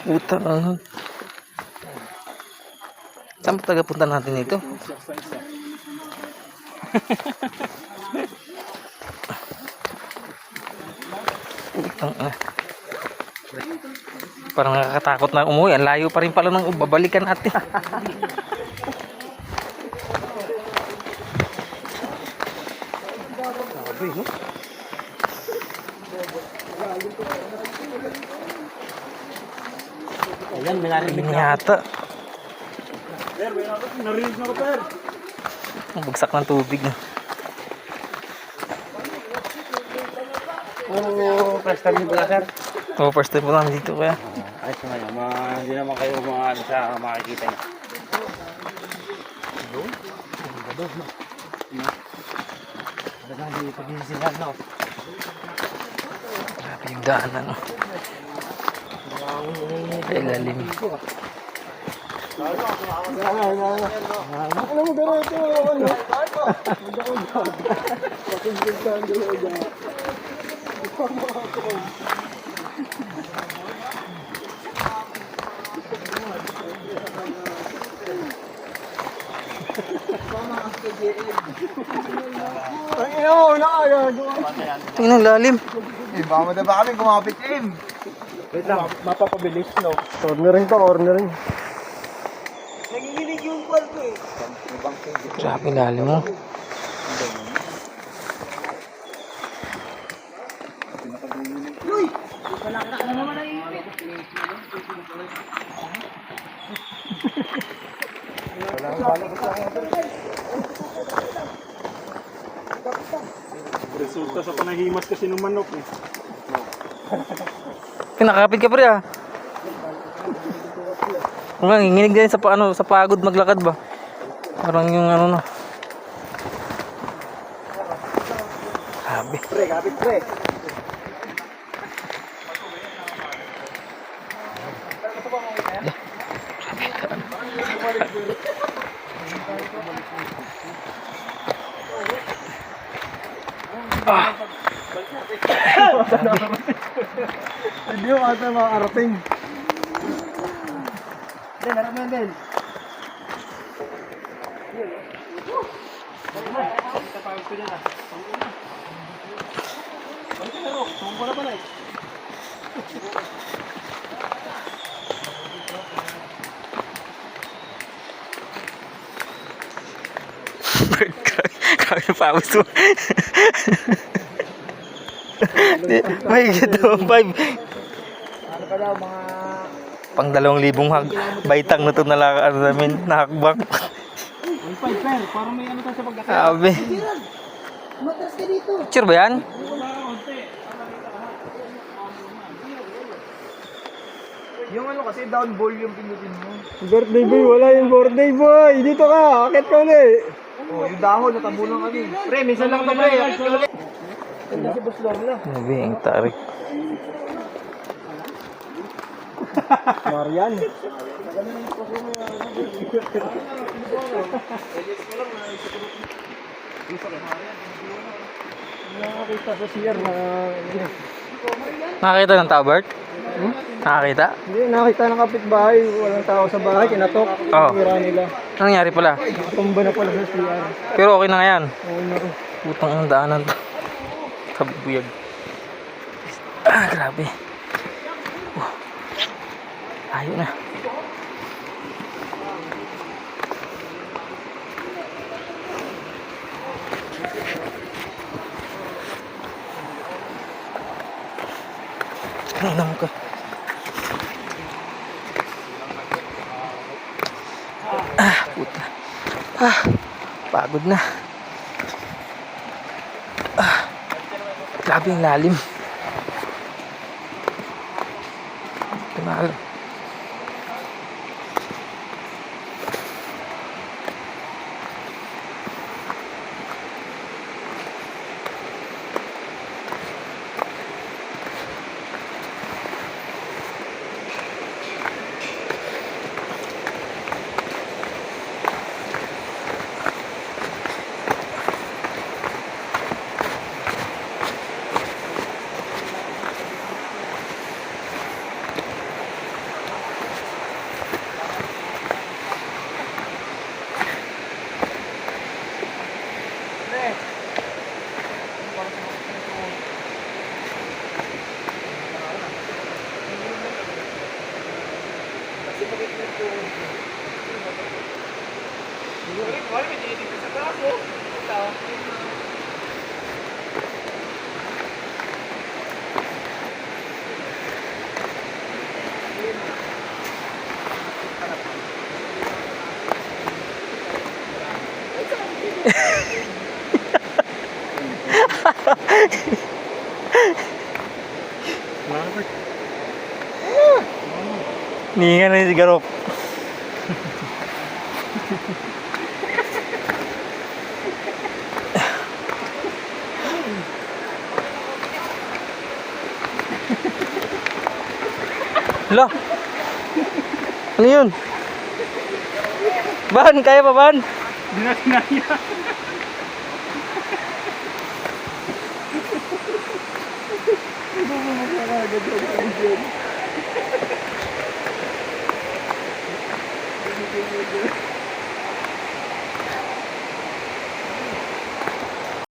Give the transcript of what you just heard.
Puta na. Saan pa taga punta natin ito? Putang parang nakakatakot na umuwi. Ang layo pa rin pala ng babalikan natin. Ayan, may narinig Ini yata. narinig na ko, Per. Ang bagsak ng tubig na. Oo, first time niyo ba, sir? Oh, first time po namin dito kaya. Ayos naman yun. Hindi naman kayo mga sa makikita niyo. Hindi pag-iisilan, no? Grabe yung daanan. No? Ay, lalim. Alam mo, pero ito, ano? Ang ina mo, nakagagawa. Tingnan ang lalim. Baka mo ba kami kumapit, Im? Wait lang, mapapabilis, no? Cornering to, cornering. Nanginginig yung ball ko, eh. Grabe lalim mo. Uy! Palaka na naman ang ipit. Resulta sa panahimas kasi ng manok, eh. Kinakapit ka pa rin ah. Kung nga, nginginig din sa, sa pagod maglakad ba? Parang yung ano na. Grabe. Pre, kapit, pre. Hindi mo ata makakarating. Den, harap mo yan, Den. Kami pawis mo. May gito, 5. Ano pa daw, mga... Pang 2,000 baitang na ito ano namin, nahakbak. 1.5, Per. Parang may ano tayo sa pagkakita. Sabi. Matas ka dito. Picture ba yan? Yung ano kasi, down ball yung pinutin mo. Birthday boy, wala yung birthday boy. Dito ka, akit ka ulit. Oh, yung dahon, natabunan kami. Pre, minsan lang ito, pre. Akit ka ulit. Hindi si Boss Lorna. Grabe, ang tarik. Marian. Nakakita sa CR na... Nakakita ng tao, Bert? Nakakita? Hindi, nakakita ng kapitbahay. Walang tao sa bahay, kinatok. Oo. Tira nila. Anong nangyari pala? Tumba na pala sa CR. Pero okay na nga yan. Oo na rin. Putang ang daanan to. Kabuyag. Ah, grabe. Layo na. Tingnan mo ka. Ah, puta. Ah, pagod na. Ah, grabe yung lalim. Mahal. Ningan na si Garop. Hala. Ano yun? Ban, kaya pa ban? Hindi na sinaya.